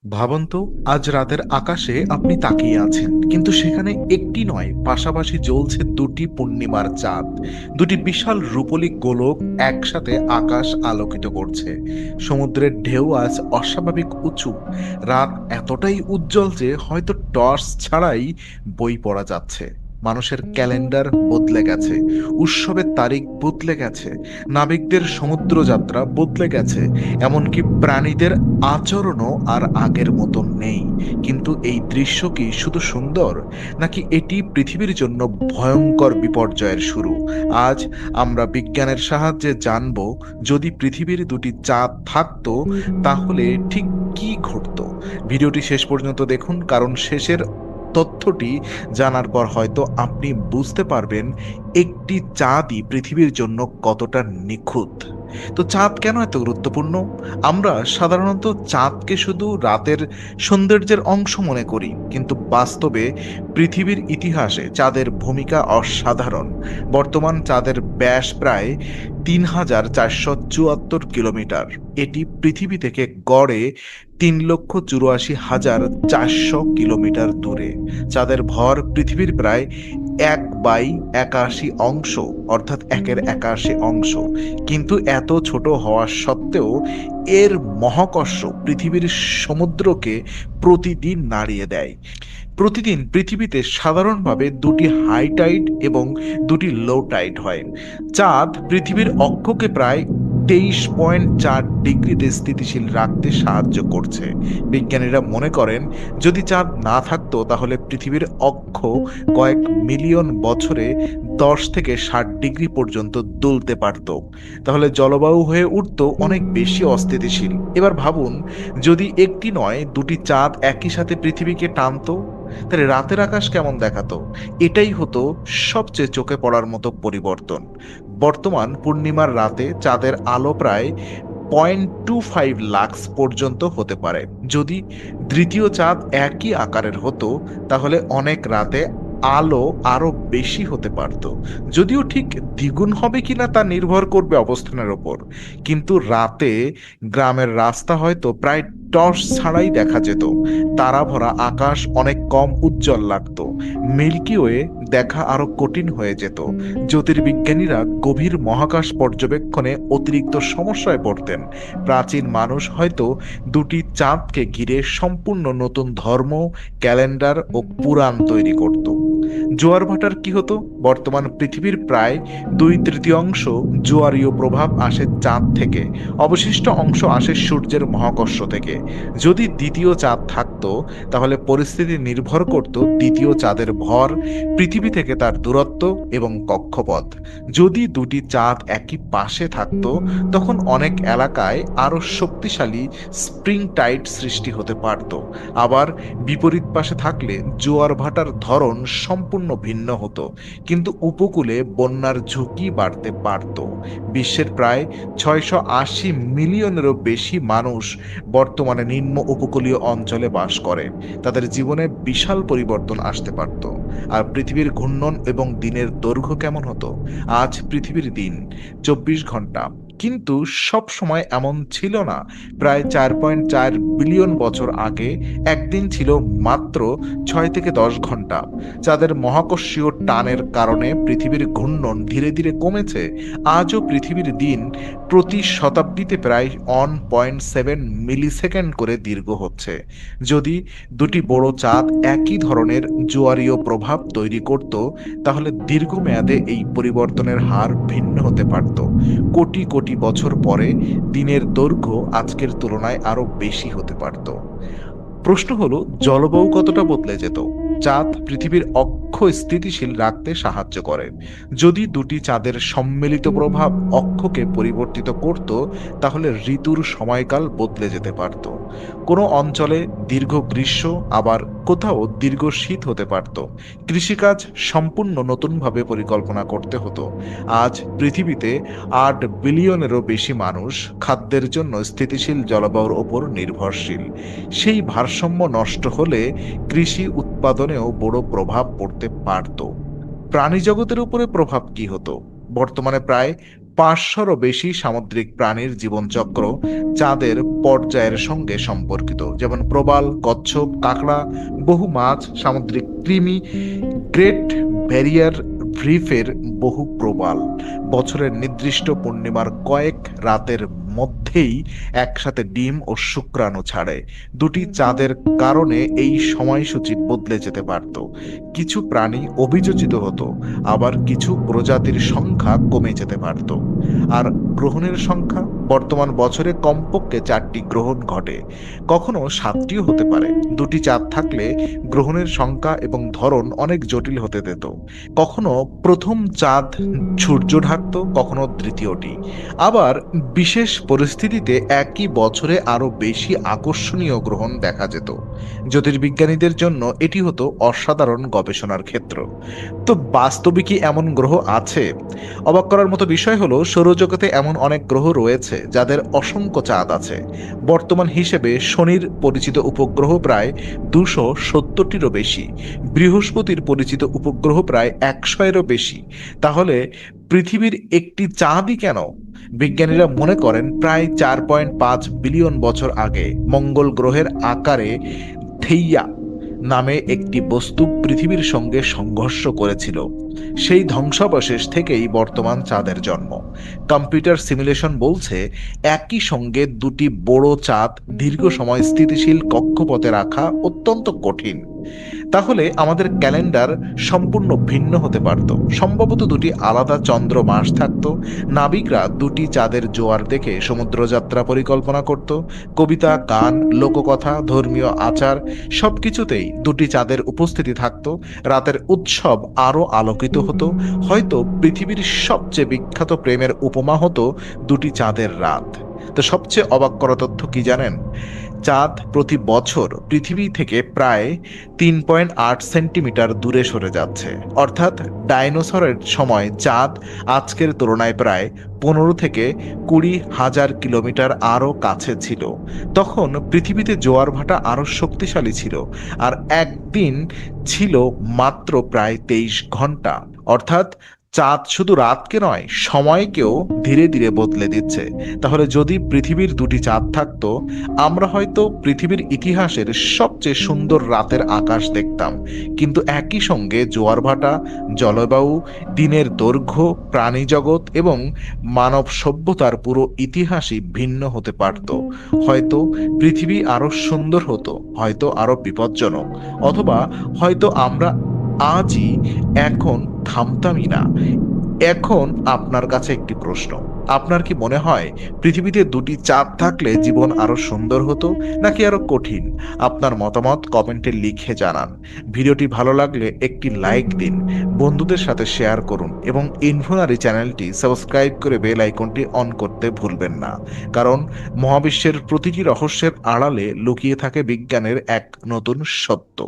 ভাবুন তো, আজ রাতের আকাশে আপনি তাকিয়ে আছেন, কিন্তু সেখানে একটি নয়, পাশাপাশি জ্বলছে দুটি পূর্ণিমার চাঁদ। দুটি বিশাল রূপলী গোলক একসাথে আকাশ আলোকিত করছে। সমুদ্রের ঢেউ আজ অস্বাভাবিক উঁচু। রাত এতটাই উজ্জ্বল যে হয়তো টর্চ ছাড়াই বই পড়া যাচ্ছে। মানুষের ক্যালেন্ডার বদলে গেছে, উৎসবের তারিখ বদলে গেছে, নাবিকদের সমুদ্র যাত্রা বদলে গেছে, এমনকি প্রাণীদের আচরণও আর আগের মতো নেই। কিন্তু এই দৃশ্য কি শুধু সুন্দর, নাকি এটি পৃথিবীর জন্য ভয়ঙ্কর বিপর্যয়ের শুরু? আজ আমরা বিজ্ঞানের সাহায্যে জানব, যদি পৃথিবীর দুটি চাঁদ থাকতো তাহলে ঠিক কি ঘটতো। ভিডিওটি শেষ পর্যন্ত দেখুন, কারণ শেষের তথ্যটি জানার পর হয়তো আপনি বুঝতে পারবেন একটি চাঁদই পৃথিবীর জন্য কতটা নিখুঁত। তো চাঁদ কেন এত গুরুত্বপূর্ণ? আমরা সাধারণত চাঁদকে শুধু রাতের সৌন্দর্যের অংশ মনে করি, কিন্তু বাস্তবে পৃথিবীর ইতিহাসে চাঁদের ভূমিকা অসাধারণ। বর্তমান চাঁদের ব্যাস প্রায় ৩,৪৭৪ কিলোমিটার। এটি পৃথিবী থেকে গড়ে ৩,৮৪,৪০০ কিলোমিটার দূরে। চাঁদের ভর পৃথিবীর প্রায় 1/81 অর্থাৎ 1/81। কিন্তু এত ছোট হওয়া সত্ত্বেও এর মহাকর্ষ পৃথিবীর সমুদ্রকে প্রতিদিন নাড়িয়ে দেয়। প্রতিদিন পৃথিবীতে সাধারণভাবে দুটি হাই টাইড এবং দুটি লো টাইড হয়। চাঁদ পৃথিবীর অক্ষকে প্রায় 23.4 ডিগ্রিতে স্থিতিশীল রাখতে সাহায্য করছে। বিজ্ঞানীরা মনে করেন, যদি চাঁদ না থাকতো তাহলে পৃথিবীর অক্ষ কয়েক মিলিয়ন বছরে 10 থেকে 60 ডিগ্রি পর্যন্ত দুলতে পারত। তাহলে জলবায়ু হয়ে উঠত অনেক বেশি অস্থিতিশীল। এবার ভাবুন, যদি একটি নয় দুটি চাঁদ একই সাথে পৃথিবীকে টানতো, তাহলে রাতের আকাশ কেমন দেখাতো? এটাই হতো সবচেয়ে চোখে পড়ার মতো পরিবর্তন। বর্তমান পূর্ণিমার রাতে চাঁদের আলো প্রায় 0.25 লাক্স পর্যন্ত হতে পারে। যদি দ্বিতীয় চাঁদ একই আকারের হতো, তাহলে অনেক রাতে আলো আরো বেশি হতে পারত। যদিও ঠিক দ্বিগুণ হবে কিনা তা নির্ভর করবে অবস্থানের ওপর। কিন্তু রাতে গ্রামের রাস্তা হয়তো প্রায় টর্চ ছাড়াই দেখা যেত। তারা ভরা আকাশ অনেক কম উজ্জ্বল লাগতো। মিল্কি ওয়ে দেখা আরো কঠিন হয়ে যেত। জ্যোতির্বিজ্ঞানীরা গভীর মহাকাশ পর্যবেক্ষণে অতিরিক্ত সমস্যায় পড়তেন। প্রাচীন মানুষ হয়তো দুটি চাঁদকে ঘিরে সম্পূর্ণ নতুন ধর্ম, ক্যালেন্ডার ও পুরাণ তৈরি করত। জোয়ার ভাটার কি হতো? বর্তমান পৃথিবীর প্রায় 2/3 জোয়ারীয় প্রভাব আসে চাঁদ থেকে। অবশিষ্ট অংশ আসে সূর্যের মহাকর্ষ থেকে। যদি দ্বিতীয় চাঁদ থাকতো, তাহলে পরিস্থিতি নির্ভর করত দ্বিতীয় চাঁদের ভর, পৃথিবী থেকে তার দূরত্ব এবং কক্ষপথ। যদি দুটি চাঁদ একই পাশে থাকতো, তখন অনেক এলাকায় আরো শক্তিশালী স্প্রিং টাইড সৃষ্টি হতে পারত। আবার বিপরীত পাশে থাকলে জোয়ার ভাটার ধরন সম্পূর্ণ ভিন্ন হতো, কিন্তু উপকূলে বন্যার ঝুঁকি বাড়তে পারত। বিশ্বের প্রায় 680 মিলিয়নেরও বেশি মানুষ বর্তমানে নিম্ন উপকূলীয় অঞ্চলে বাস করে। তাদের জীবনে বিশাল পরিবর্তন আসতে পারত। আর পৃথিবীর ঘূর্ণন এবং দিনের দৈর্ঘ্য কেমন হতো? আজ পৃথিবীর দিন 24 ঘন্টা, কিন্তু সব সময় এমন ছিল না। প্রায় 4.4 বিলিয়ন বছর আগে একদিন ছিল মাত্র 6 থেকে 10 ঘন্টা। চাঁদের মহাকর্ষীয় টানের কারণে পৃথিবীর ঘূর্ণন ধীরে ধীরে কমেছে। আজও পৃথিবীর দিন প্রতি শতাব্দীতে প্রায় 1.7 মিলিসেকেন্ড করে দীর্ঘ হচ্ছে। যদি দুটি বড় চাঁদ একই ধরনের জোয়ারীয় প্রভাব তৈরি করত, তাহলে দীর্ঘমেয়াদে এই পরিবর্তনের হার ভিন্ন হতে পারত। কোটি কোটি বছর পরে দিনের দৈর্ঘ্য আজকের তুলনায় আরো বেশি হতে পারত। প্রশ্ন হলো, জলবায়ু কতটা বদলে যেত? চাঁদ পৃথিবীর অক্ষ স্থিতিশীল রাখতে সাহায্য করে। যদি দুটি চাঁদের সম্মিলিত প্রভাব অক্ষকে পরিবর্তিত করত, তাহলে ঋতুর সময়কাল বদলে যেতে পারত। কোনো অঞ্চলে দীর্ঘ গ্রীষ্ম, আবার কোথাও দীর্ঘ শীত হতে পারত। কৃষিকাজ সম্পূর্ণ নতুনভাবে পরিকল্পনা করতে হতো। আজ পৃথিবীতে 8 বিলিয়নেরও বেশি মানুষ খাদ্যের জন্য স্থিতিশীল জলবায়ুর ওপর নির্ভরশীল। সেই ভারসাম্য নষ্ট হলে কৃষি উৎপাদনেও বড় প্রভাব পড়তে পারত। প্রাণী জগতের উপরে প্রভাব কি হতো? বর্তমানে প্রায় 500-রও বেশি সামুদ্রিক প্রাণীর জীবনচক্র চাঁদের পর্যায়ের সঙ্গে সম্পর্কিত, যেমন প্রবাল, কচ্ছপ, কাঁকড়া, বহু মাছ, সামুদ্রিক কৃমি, গ্রেট ব্যারিয়ার রিফের বহু প্রবাল বছরের নির্দিষ্ট পূর্ণিমার কয়েক রাতের মধ্যেই একসাথে ডিম ও শুক্রাণু ছাড়ে। দুটি চাঁদের কারণে এই সময়সূচি বদলে যেতে পারত। কিছু প্রাণী অভিযোজিত হতো, আবার কিছু প্রজাতির সংখ্যা কমে যেতে পারত। আর গ্রহণের সংখ্যা, বর্তমান বছরে কমপক্ষে 4টি গ্রহণ ঘটে, কখনো 7টিও হতে পারে। দুটি চাঁদ থাকলে গ্রহণের সংখ্যা এবং ধরন অনেক জটিল হতে দিত। কখনো প্রথম চাঁদ সূর্য ঢাকত, কখনো দ্বিতীয়টি। আবার বিশেষ পরিস্থিতিতে একই বছরে আরো বেশি আকর্ষণীয় গ্রহণ দেখা যেত। জ্যোতির্বিজ্ঞানীদের জন্য এটি হতো অসাধারণ গবেষণার ক্ষেত্র। তো বাস্তবে কি এমন গ্রহ আছে? অবাক করার মতো বিষয় হলো, সৌরজগতে এমন অনেক গ্রহ রয়েছে যাদের অসংখ্য চাঁদ আছে। বর্তমান হিসেবে শনির পরিচিত উপগ্রহ প্রায় 270টিরও বেশি, বৃহস্পতির পরিচিত উপগ্রহ প্রায় 100-এরও বেশি। তাহলে পৃথিবীর একটি চাঁদই কেন? বিজ্ঞানীরা মনে করেন প্রায় 4.5 বিলিয়ন বছর আগে মঙ্গল গ্রহের আকারে থেইয়া নামে একটি বস্তু পৃথিবীর সঙ্গে সংঘর্ষ করেছিল। সেই ধ্বংসাবশেষ থেকেই বর্তমান চাঁদের জন্ম। কম্পিউটার সিমুলেশন বলছে একই সঙ্গে দুটি বড় চাঁদ দীর্ঘ সময় স্থিতিশীল কক্ষপথে রাখা অত্যন্ত কঠিন। তাহলে আমাদের ক্যালেন্ডার সম্পূর্ণ ভিন্ন হতে পারত। সম্ভবত দুটি আলাদা চন্দ্র মাস থাকত। নাবিকরা দুটি চাঁদের জোয়ার দেখে সমুদ্রযাত্রা পরিকল্পনা করত। কবিতা, গান, লোককথা, ধর্মীয় আচার সবকিছুতেই দুটি চাঁদের উপস্থিতি থাকত। রাতের উৎসব আরো আলোকিত হতো। হয়তো পৃথিবীর সবচেয়ে বিখ্যাত প্রেমের উপমা হতো দুটি চাঁদের রাত। তো সবচেয়ে অবাক করা তথ্য কি জানেন? চাঁদ প্রতি বছর পৃথিবী থেকে প্রায় 3.8 সেন্টিমিটার দূরে সরে যাচ্ছে। অর্থাৎ ডাইনোসরের সময় চাঁদ আজকের তুলনায় প্রায় 15 থেকে 20,000 কিলোমিটার আরও কাছে ছিল। তখন পৃথিবীতে জোয়ার ভাটা আরও শক্তিশালী ছিল, আর একদিন ছিল মাত্র প্রায় 23 ঘন্টা। অর্থাৎ চাঁদ শুধু রাতকে নয়, সময়কেও ধীরে ধীরে বদলে দিচ্ছে। তাহলে যদি পৃথিবীর দুটি চাঁদ থাকতো, আমরা হয়তো পৃথিবীর ইতিহাসের সবচেয়ে সুন্দর রাতের আকাশ দেখতাম। কিন্তু একই সঙ্গে জোয়ার ভাটা, জলবায়ু, দিনের দৈর্ঘ্য, প্রাণী জগৎ এবং মানব সভ্যতার পুরো ইতিহাসই ভিন্ন হতে পারত। হয়তো পৃথিবী আরো সুন্দর হতো, হয়তো আরো বিপজ্জনক, অথবা হয়তো আমরা আজই এখন থামতামই না। এখন আপনার কাছে একটি প্রশ্ন, আপনার কি মনে হয় পৃথিবীতে দুটি চাঁদ থাকলে জীবন আরো সুন্দর হতো, নাকি আরো কঠিন? আপনার মতামত কমেন্টে লিখে জানান। ভিডিওটি ভালো লাগলে একটি লাইক দিন, বন্ধুদের সাথে শেয়ার করুন এবং ইনফোনারি চ্যানেলটি সাবস্ক্রাইব করে বেল আইকনটি অন করতে ভুলবেন না। কারণ মহাবিশ্বের প্রতিটি রহস্যের আড়ালে লুকিয়ে থাকে বিজ্ঞানের এক নতুন সত্য।